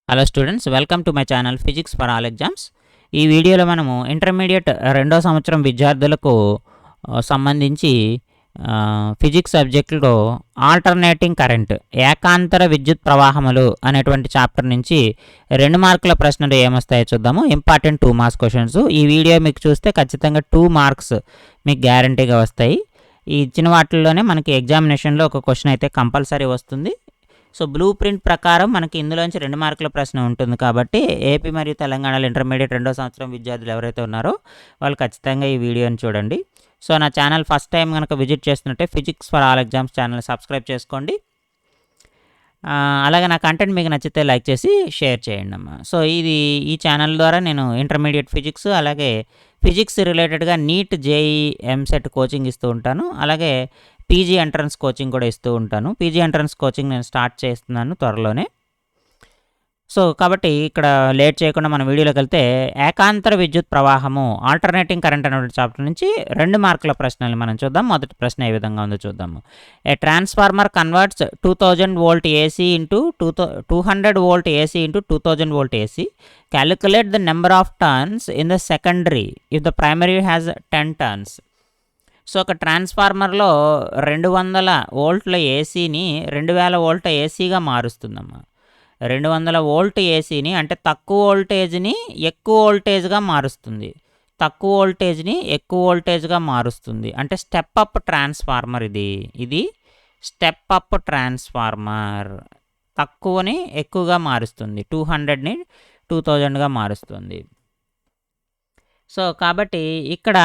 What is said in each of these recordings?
Hello students, welcome to my channel physics for all exams. ఈ వీడియోలో మనము intermediate 2వ సంవత్సరం విద్యార్థులకు సంబంధించి ఫిజిక్స్ సబ్జెక్టులో ఆల్టర్నేటింగ్ కరెంట్, ఏకాంతర విద్యుత్ ప్రవాహములు అనేటువంటి చాప్టర్ నుంచి 2 మార్కుల ప్రశ్నలు ఏమొస్తాయో చూద్దాము. Important 2 marks questions. ఈ వీడియో మీకు చూస్తే ఖచ్చితంగా 2 మార్క్స్ మీకు గ్యారంటీగా వస్తాయి. ఈ ఇచ్చిన వాటిల్లోనే మనకి ఎగ్జామినేషన్లో ఒక క్వశ్చన్ అయితే కంపల్సరీ వస్తుంది. సో బ్లూ ప్రింట్ ప్రకారం మనకి ఇందులోంచి 2 మార్కుల ప్రశ్న ఉంటుంది కాబట్టి ఏపీ మరియు తెలంగాణలో ఇంటర్మీడియట్ 2వ సంవత్సరం విద్యార్థులు ఎవరైతే ఉన్నారో వాళ్ళు ఖచ్చితంగా ఈ వీడియోని చూడండి. సో నా ఛానల్ ఫస్ట్ టైం కనుక విజిట్ చేస్తున్నట్టే physics for all exams channel subscribe చేసుకోండి. అలాగే నా కంటెంట్ మీకు నచ్చితే లైక్ చేసి షేర్ చేయండి అమ్మా. సో ఈ ఛానల్ ద్వారా నేను ఇంటర్మీడియట్ ఫిజిక్స్ అలాగే ఫిజిక్స్ రిలేటెడ్గా నీట్ జేఈ ఎంసెట్ కోచింగ్ ఇస్తూ ఉంటాను. అలాగే పీజీ ఎంట్రన్స్ కోచింగ్ కూడా ఇస్తూ ఉంటాను. పీజీ ఎంట్రన్స్ కోచింగ్ నేను స్టార్ట్ చేస్తున్నాను త్వరలోనే. సో కాబట్టి ఇక్కడ లేట్ చేయకుండా మన వీడియోలోకి వెళ్తే ఏకాంతర విద్యుత్ ప్రవాహము, ఆల్టర్నేటింగ్ కరెంట్ అనే చాప్టర్ నుంచి 2 మార్కుల ప్రశ్నలు మనం చూద్దాం. మొదటి ప్రశ్న ఏ విధంగా ఉందో చూద్దాము. A transformer converts 2000 volt AC into 200 volt AC into 2000 volt AC. Calculate the number of turns in the secondary if the primary has 10 turns. So ఒక ట్రాన్స్ఫార్మర్లో 200 వోల్ట్ల ఏసీని 2000 వోల్ట్ ఏసీగా మారుస్తుందమ్మా. 200 వోల్ట్ ఏసీని అంటే తక్కువ వోల్టేజ్ని ఎక్కువ వోల్టేజ్గా మారుస్తుంది. తక్కువ వోల్టేజ్ని ఎక్కువ వోల్టేజ్గా మారుస్తుంది అంటే స్టెప్ అప్ ట్రాన్స్ఫార్మర్. ఇది స్టెప్ అప్ ట్రాన్స్ఫార్మర్. తక్కువని ఎక్కువగా మారుస్తుంది. 200ని 2000గా మారుస్తుంది. సో కాబట్టి ఇక్కడ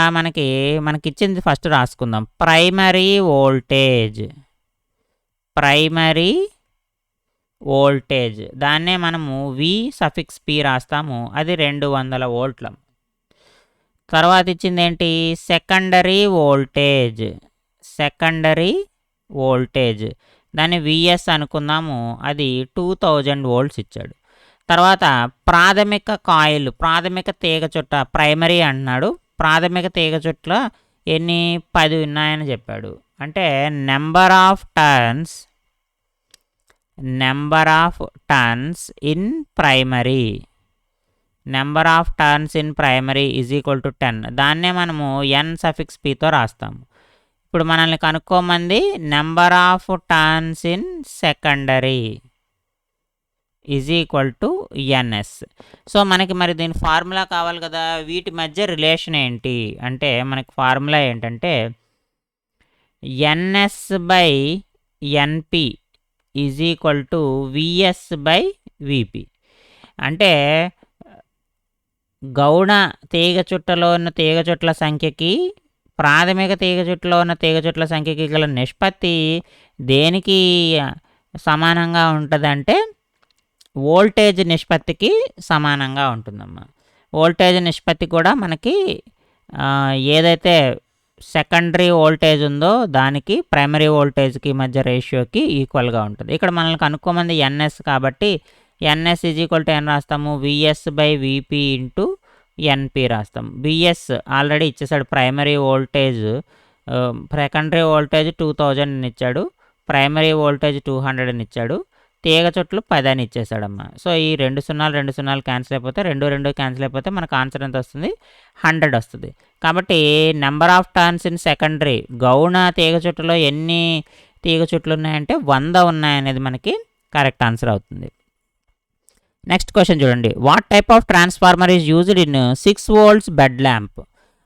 మనకిచ్చింది ఫస్ట్ రాసుకుందాం. ప్రైమరీ వోల్టేజ్ దాన్నే మనము V∗P రాస్తాము. అది 200 వోల్ట్ల. తర్వాత ఇచ్చింది ఏంటి? సెకండరీ వోల్టేజ్ దాన్ని VS అనుకుందాము. అది 2000 వోల్ట్స్ ఇచ్చాడు. తర్వాత ప్రాథమిక తీగ చుట్ట, ప్రైమరీ అంటున్నాడు. ప్రాథమిక తీగ చుట్ల ఎన్ని? 10 ఉన్నాయని చెప్పాడు. అంటే number of turns in primary is equal to 10. దాన్నే మనము N∗Pతో రాస్తాము. ఇప్పుడు మనల్ని కనుక్కోమంది number of turns in secondary is equal to NS. So మనకి మరి దీని ఫార్ములా కావాలి కదా. వీటి మధ్య రిలేషన్ ఏంటి అంటే మనకి ఫార్ములా ఏంటంటే NS/NP is equal to VS/VP. అంటే గౌణ తీగ చుట్టలో ఉన్న తీగ చుట్ల సంఖ్యకి ప్రాథమిక తీగ చుట్టలో ఉన్న తీగ చుట్ల సంఖ్యకి గల నిష్పత్తి దేనికి సమానంగా ఉంటుందంటే వోల్టేజ్ నిష్పత్తికి సమానంగా ఉంటుందమ్మా. వోల్టేజ్ నిష్పత్తి కూడా మనకి ఏదైతే సెకండరీ వోల్టేజ్ ఉందో దానికి ప్రైమరీ వోల్టేజ్కి మధ్య రేషియోకి ఈక్వల్గా ఉంటుంది. ఇక్కడ మనల్ని కనుక్కోమంది NS కాబట్టి NS is equal to N రాస్తాము. VS/VP ఇంటూ NP రాస్తాము. VS ఆల్రెడీ ఇచ్చేసాడు. ప్రైమరీ వోల్టేజ్ సెకండరీ వోల్టేజ్ 2000 ఇచ్చాడు. ప్రైమరీ వోల్టేజ్ 200 ఇచ్చాడు. తీగ చుట్లు 10 అని ఇచ్చేసాడమ్మా. సో ఈ 2 0 క్యాన్సిల్ అయిపోతే 2 క్యాన్సిల్ అయిపోతే మనకు ఆన్సర్ ఎంత వస్తుంది? 100 వస్తుంది. కాబట్టి number of turns in secondary, గౌణ తీగ చుట్టులో ఎన్ని తీగ చుట్లు ఉన్నాయంటే 100 ఉన్నాయనేది మనకి కరెక్ట్ ఆన్సర్ అవుతుంది. నెక్స్ట్ క్వశ్చన్ చూడండి. What type of transformer is used in 6 volts bed lamp?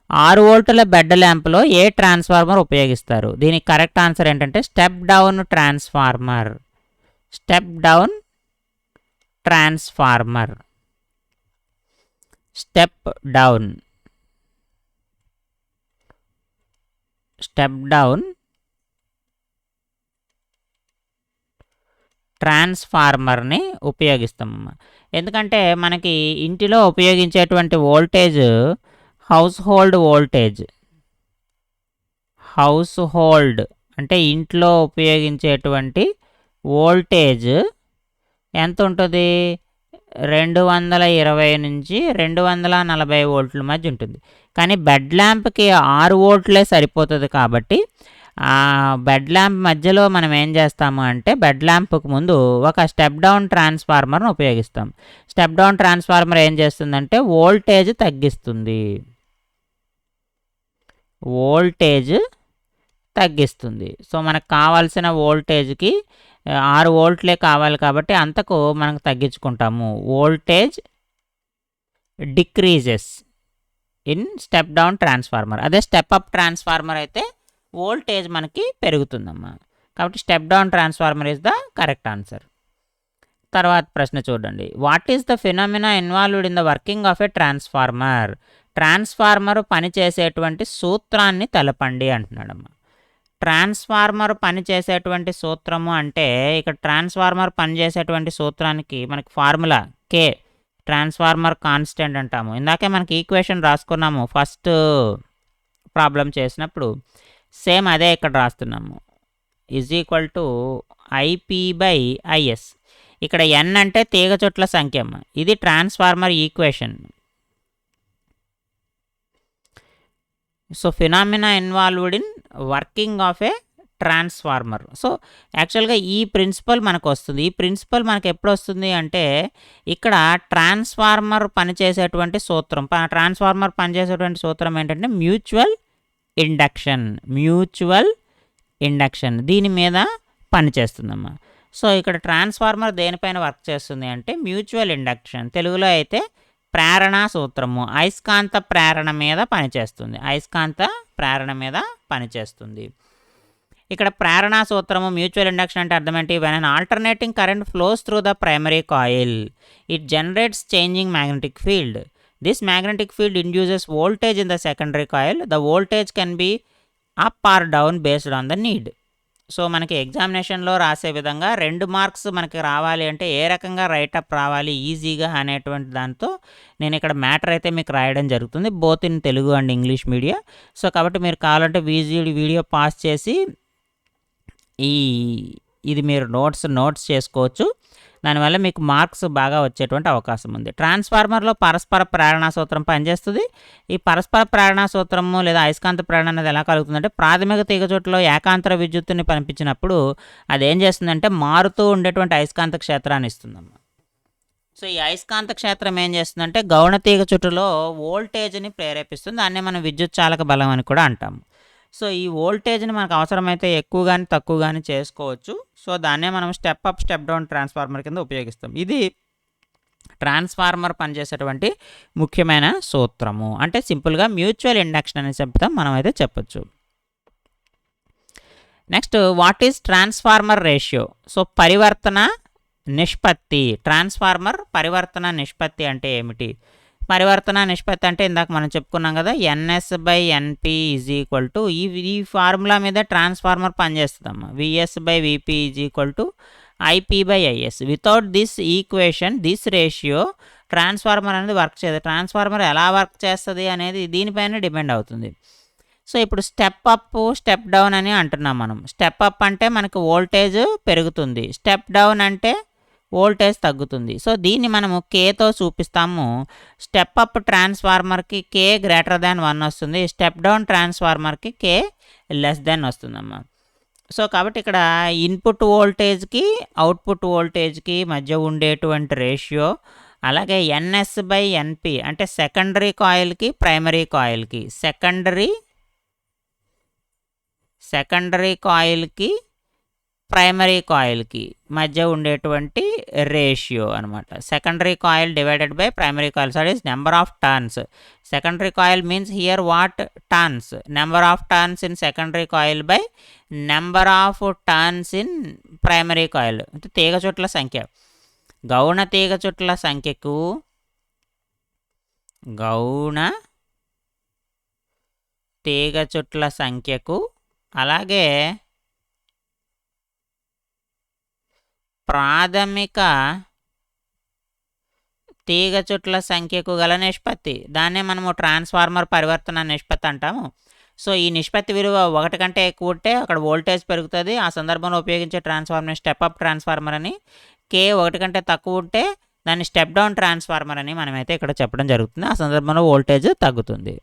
6 వోల్టుల బెడ్ ల్యాంప్లో ఏ ట్రాన్స్ఫార్మర్ ఉపయోగిస్తారు? దీనికి కరెక్ట్ ఆన్సర్ ఏంటంటే step down transformer. Step down ట్రాన్స్ఫార్మర్ని ఉపయోగిస్తామమ్మా. ఎందుకంటే మనకి ఇంటిలో ఉపయోగించేటువంటి వోల్టేజ్ హౌస్ హోల్డ్ అంటే ఇంట్లో ఉపయోగించేటువంటి వోల్టేజ్ ఎంత ఉంటుంది? 220 నుంచి 240 వోల్ట్ల మధ్య ఉంటుంది. కానీ బెడ్ ల్యాంప్కి 6 వోల్ట్లే సరిపోతుంది కాబట్టి ఆ బెడ్ ల్యాంప్ మధ్యలో మనం ఏం చేస్తాము అంటే బెడ్ ల్యాంప్కు ముందు ఒక స్టెప్ డౌన్ ట్రాన్స్ఫార్మర్ను ఉపయోగిస్తాం. స్టెప్ డౌన్ ట్రాన్స్ఫార్మర్ ఏం చేస్తుందంటే వోల్టేజ్ తగ్గిస్తుంది. సో మనకు కావాల్సిన వోల్టేజ్కి 6 వోల్ట్లే కావాలి కాబట్టి అంతకు మనకు తగ్గించుకుంటాము. Voltage decreases in step down transformer. అదే స్టెప్ అప్ ట్రాన్స్ఫార్మర్ అయితే వోల్టేజ్ మనకి పెరుగుతుందమ్మా. కాబట్టి step down transformer is the correct answer. తర్వాత ప్రశ్న చూడండి. What is the phenomena involved in the working of a transformer? Transformer పనిచేసేటువంటి సూత్రాన్ని తెలపండి అంటున్నాడమ్మా. ట్రాన్స్ఫార్మర్ పనిచేసేటువంటి సూత్రము అంటే ఇక్కడ ట్రాన్స్ఫార్మర్ పనిచేసేటువంటి సూత్రానికి మనకి ఫార్ములా కే, ట్రాన్స్ఫార్మర్ కాన్స్టెంట్ అంటాము. ఇందాకే మనకి ఈక్వేషన్ రాసుకున్నాము ఫస్ట్ ప్రాబ్లం చేసినప్పుడు, సేమ్ అదే ఇక్కడ రాస్తున్నాము. = IP/IS. ఇక్కడ n అంటే తీగ చుట్ల సంఖ్య. ఇది transformer equation. So phenomena involved in working of A transformer. So యాక్చువల్గా ఈ ప్రిన్సిపల్ మనకు వస్తుంది. ఈ ప్రిన్సిపల్ మనకు ఎప్పుడు వస్తుంది అంటే ఇక్కడ ట్రాన్స్ఫార్మర్ పనిచేసేటువంటి సూత్రం ఏంటంటే మ్యూచువల్ ఇండక్షన్ దీని మీద పనిచేస్తుందమ్మా. సో ఇక్కడ ట్రాన్స్ఫార్మర్ దేనిపైన వర్క్ చేస్తుంది అంటే మ్యూచువల్ ఇండక్షన్, తెలుగులో అయితే ప్రేరణ సూత్రము, అయస్కాంత ప్రేరణ మీద పనిచేస్తుంది. ఇక్కడ ప్రేరణ సూత్రము మ్యూచువల్ ఇండక్షన్ అంటే అర్థం ఏంటి? When an alternating current flows through the primary coil it generates changing magnetic field. This magnetic field induces voltage in the secondary coil. The voltage can be up or down based on the need. So మనకి ఎగ్జామినేషన్లో రాసే విధంగా 2 marks మనకి రావాలి అంటే ఏ రకంగా write-up రావాలి ఈజీగా అనేటువంటి దాంతో నేను ఇక్కడ మ్యాటర్ అయితే మీకు రాయడం జరుగుతుంది, both in Telugu and English media. So కాబట్టి మీరు కావాలంటే వీడియో పాస్ చేసి ఇది మీరు నోట్స్ చేసుకోవచ్చు. దానివల్ల మీకు మార్క్స్ బాగా వచ్చేటువంటి అవకాశం ఉంది. ట్రాన్స్ఫార్మర్లో పరస్పర ప్రేరణ సూత్రం పనిచేస్తుంది. ఈ పరస్పర ప్రేరణ సూత్రము లేదా అయస్కాంత ప్రేరణ అనేది ఎలా కలుగుతుందంటే ప్రాథమిక తీగచుట్టలో ఏకాంతర విద్యుత్తుని పంపించినప్పుడు అదేం చేస్తుందంటే మారుతూ ఉండేటువంటి అయస్కాంత క్షేత్రాన్ని ఇస్తుందమ్మా. సో ఈ అయస్కాంత క్షేత్రం ఏం చేస్తుందంటే గౌణ తీగ చుట్టులో వోల్టేజ్ని ప్రేరేపిస్తుంది. దాన్నే మనం విద్యుత్ చాలక బలం అని కూడా అంటాము. సో ఈ వోల్టేజ్ని మనకు అవసరమైతే ఎక్కువ కానీ తక్కువ కానీ చేసుకోవచ్చు. సో దాన్నే మనం step up step down transformer కింద ఉపయోగిస్తాం. ఇది ట్రాన్స్ఫార్మర్ పనిచేసేటువంటి ముఖ్యమైన సూత్రము. అంటే సింపుల్గా మ్యూచువల్ ఇండక్షన్ అని చెప్తాం మనం అయితే చెప్పచ్చు. Next, what is transformer ratio? So పరివర్తన నిష్పత్తి. ట్రాన్స్ఫార్మర్ పరివర్తన నిష్పత్తి అంటే ఏమిటి? పరివర్తన నిష్పత్తి అంటే ఇందాక మనం చెప్పుకున్నాం కదా, NS/NP = ఈ ఫార్ములా మీద ట్రాన్స్ఫార్మర్ పనిచేస్తుందమ్మా. VS/VP = IP/IS. Without this equation, this ratio transformer అనేది వర్క్ చేయదు. ట్రాన్స్ఫార్మర్ ఎలా వర్క్ చేస్తుంది అనేది దీనిపైన డిపెండ్ అవుతుంది. సో ఇప్పుడు స్టెప్ అప్ స్టెప్ డౌన్ అని అంటున్నాం మనం. స్టెప్ అప్ అంటే మనకు వోల్టేజ్ పెరుగుతుంది, స్టెప్ డౌన్ అంటే వోల్టేజ్ తగ్గుతుంది. సో దీన్ని మనము కేతో చూపిస్తాము. స్టెప్ అప్ ట్రాన్స్ఫార్మర్కి K > 1 వస్తుంది, స్టెప్ డౌన్ ట్రాన్స్ఫార్మర్కి K <> వస్తుందమ్మా. సో కాబట్టి ఇక్కడ ఇన్పుట్ వోల్టేజ్కి అవుట్పుట్ వోల్టేజ్కి మధ్య ఉండేటువంటి రేషియో, అలాగే NS/NP అంటే సెకండరీ కాయిల్కి ప్రైమరీ కాయిల్కి ప్రైమరీ కాయిల్కి మధ్య ఉండేటువంటి రేషియో అనమాట. Secondary coil divided by primary coil, that is number of turns. Secondary coil means here what? Turns. Number of turns in secondary coil by number of turns in primary coil. అంటే తీగ చుట్ల సంఖ్య. గౌణ తీగ చుట్ల సంఖ్యకు అలాగే ప్రాథమిక తీగ చుట్ల సంఖ్యకు గల నిష్పత్తి, దాన్నే మనము ట్రాన్స్ఫార్మర్ పరివర్తన నిష్పత్తి అంటాము. సో ఈ నిష్పత్తి విలువ 1 కంటే ఎక్కువ ఉంటే అక్కడ వోల్టేజ్ పెరుగుతుంది. ఆ సందర్భంలో ఉపయోగించే ట్రాన్స్ఫార్మర్ స్టెప్ అప్ ట్రాన్స్ఫార్మర్ అని, K 1 కంటే తక్కువ ఉంటే దాన్ని స్టెప్ డౌన్ ట్రాన్స్ఫార్మర్ అని మనమైతే ఇక్కడ చెప్పడం జరుగుతుంది. ఆ సందర్భంలో వోల్టేజ్ తగ్గుతుంది.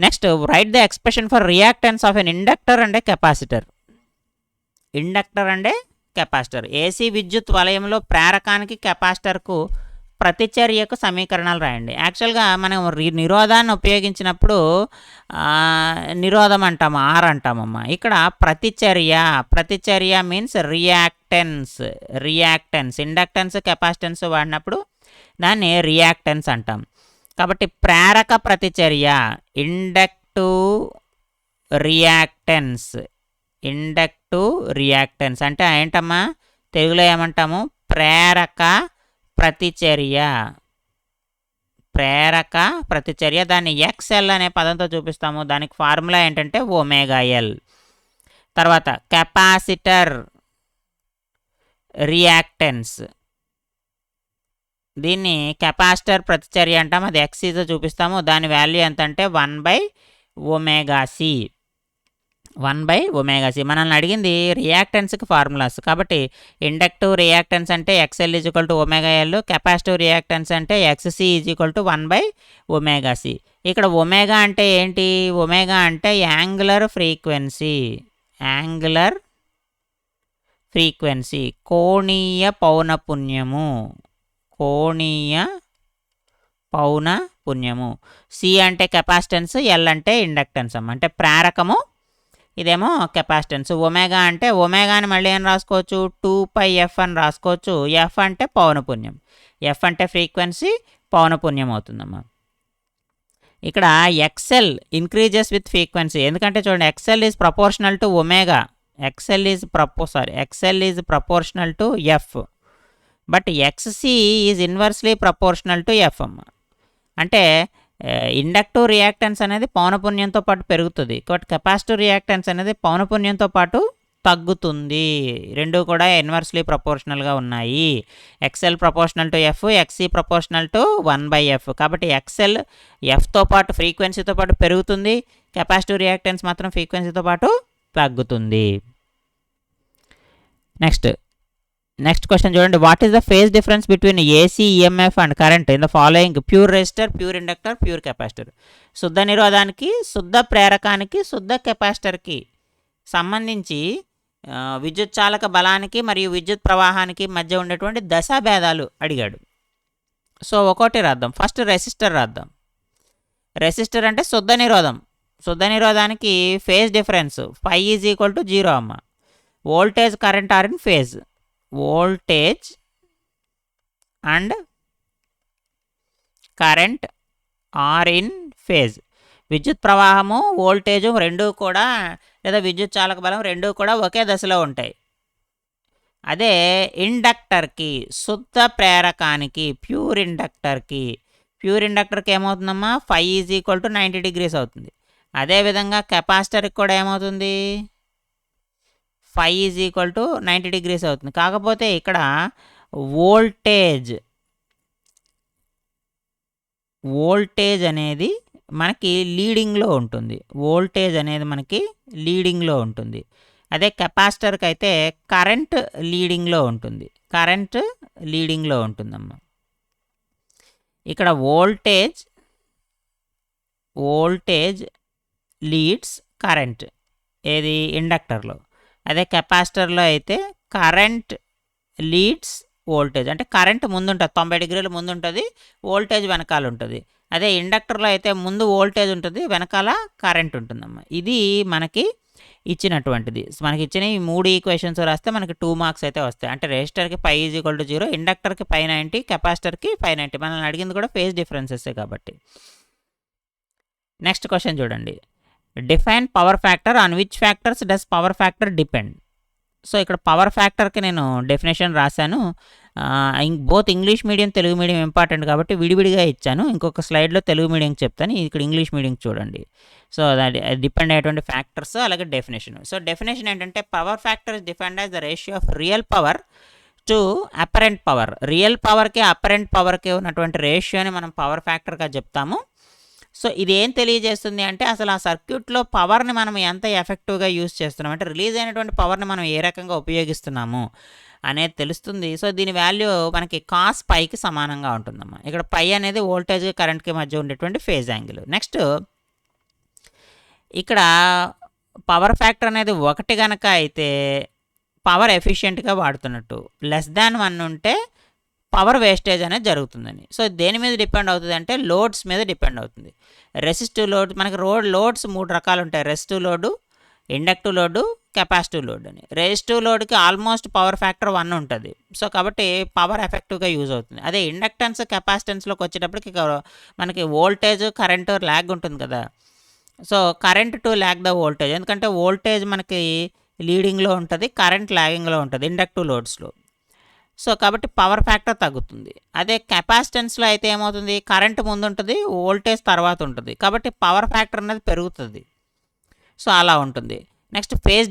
Next write the expression for reactance of an inductor and capacitor. Inductor అంటే కెపాసిటర్. ఏసీ విద్యుత్ వలయంలో ప్రేరకానికి కెపాసిటర్కు ప్రతిచర్యకు సమీకరణాలు రాయండి. యాక్చువల్గా మనం నిరోధాన్ని ఉపయోగించినప్పుడు నిరోధం అంటాము, ఆర్ అంటామమ్మా. ఇక్కడ ప్రతిచర్య మీన్స్ రియాక్టెన్స్. ఇండక్టెన్స్ కెపాసిటెన్స్ వాడినప్పుడు దాన్ని రియాక్టెన్స్ అంటాం. కాబట్టి ప్రేరక ప్రతిచర్య ఇండక్టివ్ రియాక్టెన్స్ అంటే ఏంటమ్మా, తెలుగులో ఏమంటాము, ప్రేరక ప్రతిచర్య. దాన్ని ఎక్స్ఎల్ అనే పదంతో చూపిస్తాము. దానికి ఫార్ములా ఏంటంటే ఒమేగా ఎల్. తర్వాత కెపాసిటర్ రియాక్టెన్స్, దీన్ని కెపాసిటర్ ప్రతిచర్య అంటాం. అది ఎక్సీతో చూపిస్తాము. దాని వాల్యూ ఎంత అంటే 1/ωc. మనల్ని అడిగింది రియాక్టెన్స్కి ఫార్ములాస్. కాబట్టి ఇండక్టివ్ రియాక్టెన్స్ అంటే XL = ωL, కెపాసిటివ్ రియాక్టెన్స్ అంటే XC = 1/ωc. ఇక్కడ ఒమేగా అంటే ఏంటి? ఒమేగా అంటే యాంగులర్ ఫ్రీక్వెన్సీ, కోణీయ పౌనఃపున్యము. సి అంటే కెపాసిటెన్స్, ఎల్ అంటే ఇండక్టెన్స్ అమ్మ, అంటే ప్రేరకము, ఇదేమో కెపాసిటెన్స్. ఒమేగా అంటే ఒమేగాని మళ్ళీ ఏం రాసుకోవచ్చు, 2πf అని రాసుకోవచ్చు. ఎఫ్ అంటే పౌనఃపున్యం, ఎఫ్ అంటే ఫ్రీక్వెన్సీ, పౌనఃపున్యం అవుతుందమ్మా. ఇక్కడ ఎక్స్ఎల్ ఇంక్రీజెస్ విత్ ఫ్రీక్వెన్సీ, ఎందుకంటే చూడండి XL is proportional to omega, XL is proportional to F, but XC is inversely proportional to F అమ్మ. అంటే ఇండక్టివ్ రియాక్టెన్స్ అనేది పౌనఃపున్యంతో పాటు పెరుగుతుంది, బట్ కెపాసిటివ్ రియాక్టెన్స్ అనేది పౌనఃపున్యంతో పాటు తగ్గుతుంది. రెండు కూడా ఇన్వర్స్లీ ప్రపోర్షనల్గా ఉన్నాయి. XL proportional to F, XC proportional to 1/f. కాబట్టి ఎక్స్ఎల్ ఎఫ్తో పాటు ఫ్రీక్వెన్సీతో పాటు పెరుగుతుంది, కెపాసిటివ్ రియాక్టెన్స్ మాత్రం ఫ్రీక్వెన్సీతో పాటు తగ్గుతుంది. నెక్స్ట్ క్వశ్చన్ చూడండి. What is the phase difference between AC EMF and current in the following pure resistor, pure inductor, pure capacitor? శుద్ధ నిరోధానికి, శుద్ధ ప్రేరకానికి, శుద్ధ కెపాసిటర్కి సంబంధించి విద్యుత్ చాలక బలానికి మరియు విద్యుత్ ప్రవాహానికి మధ్య ఉండేటువంటి దశాభేదాలు అడిగాడు. సో ఒక్కోటి రాద్దాం. ఫస్ట్ రెసిస్టర్ రాద్దాం. రెసిస్టర్ అంటే శుద్ధ నిరోధం. శుద్ధ నిరోధానికి ఫేజ్ డిఫరెన్స్ φ = 0 అమ్మ. Voltage current are in phase, voltage and current are in phase. విద్యుత్ ప్రవాహము, వోల్టేజు రెండూ కూడా, లేదా విద్యుత్ చాలక బలం రెండూ కూడా ఒకే దశలో ఉంటాయి. అదే ఇండక్టర్కి, శుద్ధ ప్రేరకానికి, ప్యూర్ ఇండక్టర్కి ఏమవుతుందమ్మా, φ = 90 degrees అవుతుంది. అదేవిధంగా కెపాసిటర్కి కూడా ఏమవుతుంది, φ = 90 degrees అవుతుంది. కాకపోతే ఇక్కడ వోల్టేజ్ అనేది మనకి లీడింగ్లో ఉంటుంది. అదే కెపాసిటర్కి అయితే కరెంట్ లీడింగ్లో ఉంటుందమ్మా. ఇక్కడ వోల్టేజ్ లీడ్స్ కరెంట్, ఏది ఇండక్టర్లో. అదే కెపాసిటర్లో అయితే కరెంట్ లీడ్స్ వోల్టేజ్, అంటే కరెంట్ ముందుంటుంది, 90 degrees ముందుంటుంది, వోల్టేజ్ వెనకాల ఉంటుంది. అదే ఇండక్టర్లో అయితే ముందు వోల్టేజ్ ఉంటుంది, వెనకాల కరెంట్ ఉంటుందమ్మా. ఇది మనకి ఇచ్చినటువంటిది. మనకి ఇచ్చిన ఈ 3 ఈక్వేషన్స్ రాస్తే మనకి 2 మార్క్స్ అయితే వస్తాయి. అంటే రెసిస్టర్కి φ = 0, ఇండక్టర్కి φ 90, కెపాసిటర్కి φ 90. మనల్ని అడిగింది కూడా ఫేజ్ డిఫరెన్సెస్ కాబట్టి. నెక్స్ట్ క్వశ్చన్ చూడండి. Define power factor, on which factors does power factor depend? So ఇక్కడ పవర్ ఫ్యాక్టర్కి నేను డెఫినేషన్ రాశాను. Both English medium, Telugu medium important కాబట్టి విడివిడిగా ఇచ్చాను. ఇంకొక స్లైడ్లో తెలుగు మీడియం చెప్తాను, ఇక్కడ ఇంగ్లీష్ మీడియం చూడండి. సో అది డిపెండ్ అయ్యేటువంటి ఫ్యాక్టర్స్, అలాగే డెఫినేషన్. సో డెఫినేషన్ ఏంటంటే power factor is defined as the ratio of real power to apparent power. Real పవర్కి apparent పవర్కి ఉన్నటువంటి రేషియోని మనం పవర్ ఫ్యాక్టర్గా చెప్తాము. సో ఇది ఏం తెలియజేస్తుంది అంటే అసలు ఆ సర్క్యూట్లో పవర్ని మనం ఎంత ఎఫెక్టివ్గా యూజ్ చేస్తున్నాం, అంటే రిలీజ్ అయినటువంటి పవర్ని మనం ఏ రకంగా ఉపయోగిస్తున్నాము అనేది తెలుస్తుంది. సో దీని వాల్యూ మనకి cos πకి సమానంగా ఉంటుందమ్మా. ఇక్కడ π అనేది వోల్టేజ్కి కరెంట్కి మధ్య ఉండేటువంటి ఫేజ్ యాంగిల్. నెక్స్ట్ ఇక్కడ పవర్ ఫ్యాక్టర్ అనేది 1 గనక అయితే పవర్ ఎఫిషియెంట్‌గా వాడుతున్నట్టు. లెస్ దాన్ 1 ఉంటే పవర్ వేస్టేజ్ అనేది జరుగుతుందని. సో దేని మీద డిపెండ్ అవుతుంది అంటే లోడ్స్ మీద డిపెండ్ అవుతుంది. రెసిస్టివ్ లోడ్ మనకి లోడ్స్ 3 రకాలు ఉంటాయి. Resistive load, inductive load, capacitive load అని. రెసిస్టివ్ లోడ్కి ఆల్మోస్ట్ పవర్ ఫ్యాక్టర్ 1 ఉంటుంది. సో కాబట్టి పవర్ ఎఫెక్టివ్గా యూజ్ అవుతుంది. అదే ఇండక్టెన్స్ కెపాసిటెన్స్లోకి వచ్చేటప్పటికి మనకి వోల్టేజ్ కరెంటు ల్యాగ్ ఉంటుంది కదా. So current to lag the voltage, ఎందుకంటే వోల్టేజ్ మనకి లీడింగ్లో ఉంటుంది, కరెంట్ ల్యాగింగ్లో ఉంటుంది ఇండక్టివ్ లోడ్స్లో. సో కాబట్టి పవర్ ఫ్యాక్టర్ తగ్గుతుంది. అదే కెపాసిటెన్స్లో అయితే ఏమవుతుంది, కరెంట్ ముందు ఉంటుంది, వోల్టేజ్ తర్వాత ఉంటుంది, కాబట్టి పవర్ ఫ్యాక్టర్ అనేది పెరుగుతుంది. సో అలా ఉంటుంది. నెక్స్ట్ ఫేజ్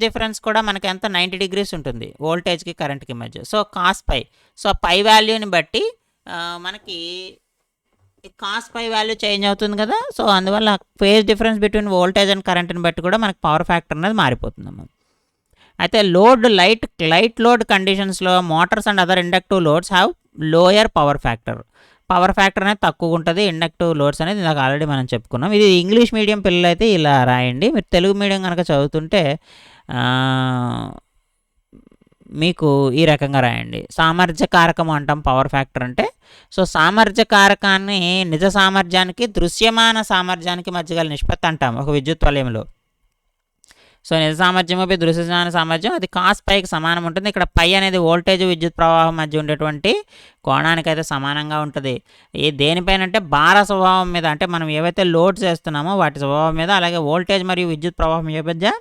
డిఫరెన్స్ కూడా మనకి ఎంత 90 degrees ఉంటుంది వోల్టేజ్కి కరెంట్కి మధ్య. సో కాస్ పై, సో పై వాల్యూని బట్టి మనకి కాస్ పై వాల్యూ చేంజ్ అవుతుంది కదా. సో అందువల్ల phase difference between voltage and కరెంట్ని బట్టి కూడా మనకి పవర్ ఫ్యాక్టర్ అనేది మారిపోతుందమ్మా. అయితే లైట్ లోడ్ కండిషన్స్లో Motors and other inductive loads have lower power factor అనేది తక్కువగా ఉంటుంది. ఇండక్టివ్ లోడ్స్ అనేది నాకు ఆల్రెడీ మనం చెప్పుకున్నాం. ఇది ఇంగ్లీష్ మీడియం పిల్లలు అయితే ఇలా రాయండి. మీరు తెలుగు మీడియం కనుక చదువుతుంటే మీకు ఈ రకంగా రాయండి. సామర్థ్య కారకం అంటాం పవర్ ఫ్యాక్టర్ అంటే. సో సామర్థ్య కారకాన్ని నిజ సామర్థ్యానికి దృశ్యమాన సామర్థ్యానికి మధ్య గల నిష్పత్తి అంటాం ఒక విద్యుత్ వలయంలో. సో నిజ సామర్థ్యం దృశ్యమాన సామర్థ్యం అది కాస్ పైకి సమానం ఉంటుంది. ఇక్కడ పై అనేది వోల్టేజ్ విద్యుత్ ప్రవాహం మధ్య ఉండేటువంటి కోణానికైతే సమానంగా ఉంటుంది. దేనిపైన అంటే భార స్వభావం మీద, అంటే మనం ఏవైతే లోడ్స్ వేస్తున్నామో వాటి స్వభావం మీద, అలాగే వోల్టేజ్ మరియు విద్యుత్ ప్రవాహం మధ్య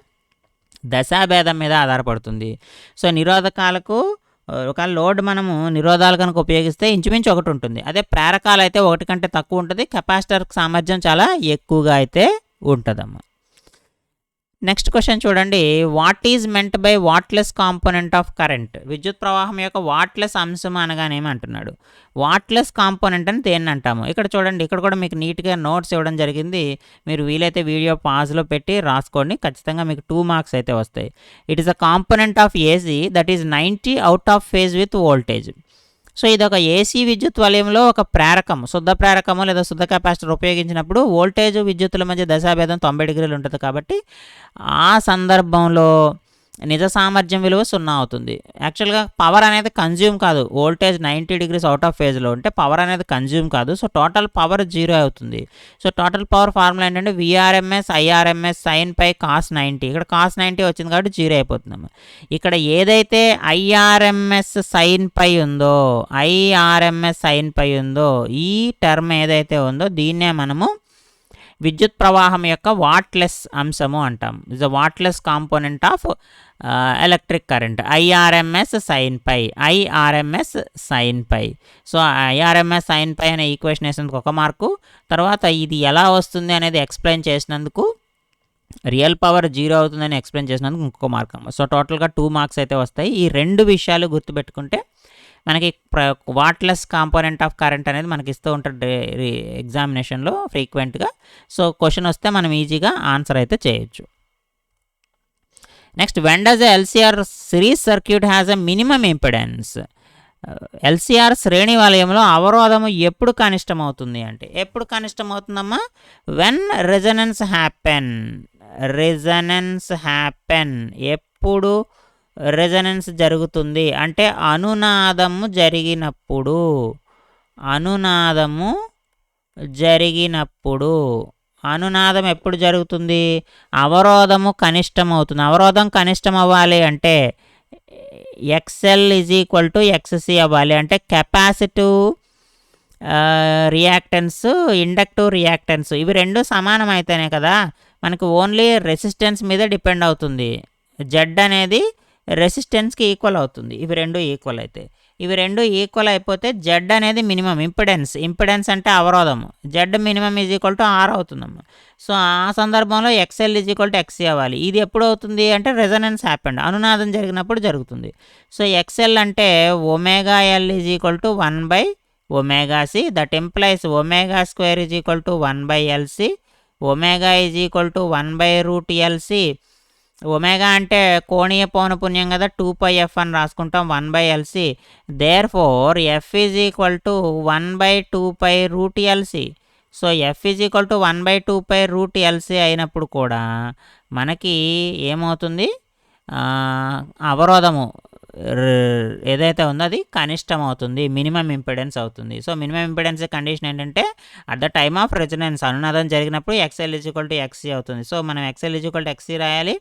దశాభేదం మీద ఆధారపడుతుంది. సో నిరోధకాలకు ఒక లోడ్ మనము నిరోధాలు కనుక ఉపయోగిస్తే ఇంచుమించు 1 ఉంటుంది. అదే ప్రేరకాలు అయితే 1 కంటే తక్కువ ఉంటుంది. కెపాసిటర్ సామర్థ్యం చాలా ఎక్కువగా అయితే ఉంటుందమ్మా. నెక్స్ట్ క్వశ్చన్ చూడండి. What is meant by wattless component of current? విద్యుత్ ప్రవాహం యొక్క వాట్లెస్ అంశం అనగానేమి అంటున్నాడు. వాట్లెస్ కాంపోనెంట్ అని దేన్ని అంటాము? ఇక్కడ చూడండి, ఇక్కడ కూడా మీకు నీట్గా నోట్స్ ఇవ్వడం జరిగింది. మీరు వీలైతే వీడియో పాజ్లో పెట్టి రాసుకోండి, ఖచ్చితంగా మీకు 2 మార్క్స్ అయితే వస్తాయి. It is a component of AC that is 90 out of phase with voltage. So ఇది ఒక ఏసీ విద్యుత్ వలయంలో ఒక ప్రేరకం, శుద్ధ ప్రేరకము లేదా శుద్ధ కెపాసిటర్ ఉపయోగించినప్పుడు వోల్టేజ్ విద్యుత్తుల మధ్య దశాభేదం 90 degrees ఉంటుంది. కాబట్టి ఆ సందర్భంలో నిజ సామర్థ్యం విలువ 0 అవుతుంది. యాక్చువల్గా పవర్ అనేది కన్జ్యూమ్ కాదు. వోల్టేజ్ 90 degrees అవుట్ ఆఫ్ ఫేజ్లో ఉంటే పవర్ అనేది కన్జ్యూమ్ కాదు. సో టోటల్ పవర్ 0 అవుతుంది. సో టోటల్ పవర్ ఫార్ములా ఏంటంటే V RMS I RMS sine pi cos 90. ఇక్కడ కాస్ 90 వచ్చింది కాబట్టి 0 అయిపోతుందమ్మా. ఇక్కడ ఏదైతే ఐఆర్ఎంఎస్ సైన్ పై ఉందో ఈ టర్మ్ ఏదైతే ఉందో దీన్నే మనము విద్యుత్ ప్రవాహం యొక్క వాట్లెస్ అంశము అంటాం. Is a wattless component of electric current. IRMS sine pi. So IRMS sine pi అనే ఈక్వేషన్ వేసినందుకు 1 మార్కు, తర్వాత ఇది ఎలా వస్తుంది అనేది ఎక్స్ప్లెయిన్ చేసినందుకు, రియల్ పవర్ 0 అవుతుందని ఎక్స్ప్లెయిన్ చేసినందుకు 1 మార్క్. సో టోటల్గా 2 మార్క్స్ అయితే వస్తాయి. ఈ 2 విషయాలు గుర్తుపెట్టుకుంటే మనకి వాట్లెస్ కాంపోనెంట్ ఆఫ్ కరెంట్ అనేది మనకి ఇస్తూ ఉంటుంది ఎగ్జామినేషన్లో ఫ్రీక్వెంట్గా. సో క్వశ్చన్ వస్తే మనం ఈజీగా ఆన్సర్ అయితే చేయొచ్చు. Next, when does LCR series circuit has a minimum impedance? LCR శ్రేణి వలయంలో అవరోధము ఎప్పుడు కనిష్టమవుతుంది అంటే, ఎప్పుడు కనిష్టమవుతుందమ్మా? When resonance happen. ఎప్పుడు రెజనెన్స్ జరుగుతుంది అంటే అనునాదము జరిగినప్పుడు. అనునాదం ఎప్పుడు జరుగుతుంది? అవరోధము కనిష్టం అవుతుంది. అవరోధం కనిష్టం అవ్వాలి అంటే XL = XC అవ్వాలి. అంటే కెపాసిటివ్ రియాక్టెన్స్, ఇండక్టివ్ రియాక్టెన్స్ ఇవి 2 సమానం అయితేనే కదా మనకు ఓన్లీ రెసిస్టెన్స్ మీద డిపెండ్ అవుతుంది. జెడ్ అనేది రెసిస్టెన్స్కి ఈక్వల్ అవుతుంది. ఇవి 2 ఈక్వల్ అయితే, ఇవి 2 ఈక్వల్ అయిపోతే జెడ్ అనేది మినిమం ఇంపిడెన్స్ అంటే అవరోధము. జెడ్ మినిమం R అవుతుందమ్మా. సో ఆ సందర్భంలో XL = XC అవ్వాలి. ఇది ఎప్పుడు అవుతుంది అంటే రెజనెన్స్ హ్యాపెండ్, అనునాదం జరిగినప్పుడు జరుగుతుంది. సో XL అంటే ωL = 1/ωc. That implies ω² = 1/LC. Omega = 1/√LC. Omega అంటే కోణీయ పౌనపున్యం కదా, 2πf అని రాసుకుంటాం 1/LC. Therefore F = 1/2π√LC. So F is equal to 1/2π√LC అయినప్పుడు కూడా మనకి ఏమవుతుంది, అవరోధము ఏదైతే ఉందో అది కనిష్టం అవుతుంది, మినిమం ఇంపిడెన్స్ అవుతుంది. సో మినిమం ఇంపిడెన్స్ కండిషన్ ఏంటంటే at the time of resonance అనునాదం జరిగినప్పుడు XL = XC అవుతుంది. సో మనం XL = XC రాయాలి,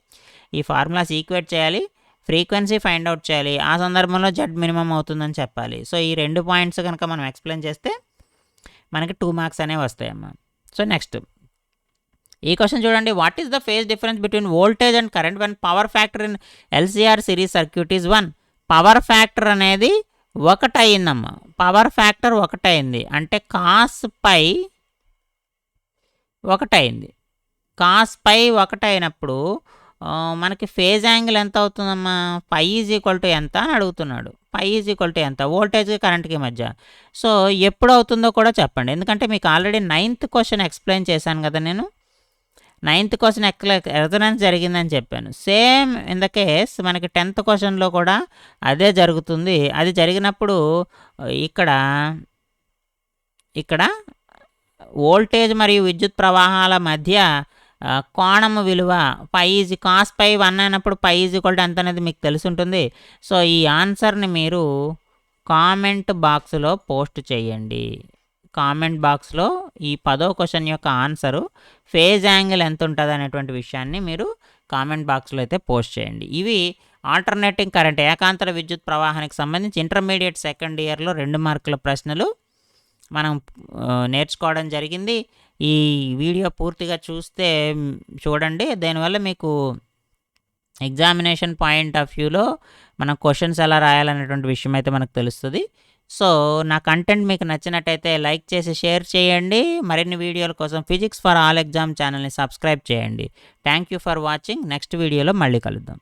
ఈ ఫార్ములాస్ ఈక్వేట్ చేయాలి, ఫ్రీక్వెన్సీ ఫైండ్ అవుట్ చేయాలి, ఆ సందర్భంలో జెడ్ మినిమం అవుతుందని చెప్పాలి. సో ఈ 2 పాయింట్స్ కనుక మనం ఎక్స్ప్లెయిన్ చేస్తే మనకి 2 మార్క్స్ అనేవి వస్తాయమ్మా. సో నెక్స్ట్ ఈ క్వశ్చన్ చూడండి, what is the phase difference between voltage and current one power factor in LCR series circuit is 1. Power factor అనేది 1 అయిందమ్మా. పవర్ ఫ్యాక్టర్ 1 అయింది అంటే cos π 1 అయింది. cos π 1 అయినప్పుడు మనకి ఫేజ్ యాంగిల్ ఎంత అవుతుందమ్మా, π = ఎంత అని అడుగుతున్నాడు. π = ఎంత వోల్టేజ్కి కరెంట్కి మధ్య. సో ఎప్పుడు అవుతుందో కూడా చెప్పండి, ఎందుకంటే మీకు ఆల్రెడీ 9th క్వశ్చన్ ఎక్స్ప్లెయిన్ చేశాను కదా నేను. 9th క్వశ్చన్ రెజొనెన్స్ జరిగిందని చెప్పాను. సేమ్ ఇన్ ద కేస్ మనకి 10th క్వశ్చన్లో కూడా అదే జరుగుతుంది. అది జరిగినప్పుడు ఇక్కడ వోల్టేజ్ మరియు విద్యుత్ ప్రవాహాల మధ్య కోణము విలువ cos π 1 అయినప్పుడు π = ఎంత అనేది మీకు తెలిసి ఉంటుంది. సో ఈ ఆన్సర్ని మీరు కామెంట్ బాక్స్లో పోస్ట్ చేయండి. కామెంట్ బాక్స్లో ఈ 10వ క్వశ్చన్ యొక్క ఆన్సరు ఫేజ్ యాంగిల్ ఎంత ఉంటుంది అనేటువంటి విషయాన్ని మీరు కామెంట్ బాక్స్లో అయితే పోస్ట్ చేయండి. ఇవి ఆల్టర్నేటింగ్ కరెంట్ ఏకాంతర విద్యుత్ ప్రవాహానికి సంబంధించి ఇంటర్మీడియట్ సెకండ్ ఇయర్లో 2 మార్కుల ప్రశ్నలు మనం నేర్చుకోవడం జరిగింది. ఈ వీడియో పూర్తిగా చూడండి, దానివల్ల మీకు ఎగ్జామినేషన్ పాయింట్ ఆఫ్ వ్యూలో మనం క్వశ్చన్స్ ఎలా రాయాలనేటువంటి విషయం అయితే మనకు తెలుస్తుంది. సో నా కంటెంట్ మీకు నచ్చినట్టయితే లైక్ చేసి షేర్ చేయండి. మరిన్ని వీడియోల కోసం ఫిజిక్స్ ఫర్ ఆల్ ఎగ్జామ్ ఛానల్ని సబ్స్క్రైబ్ చేయండి. Thank you for watching. Next వీడియోలో మళ్ళీ కలుద్దాం.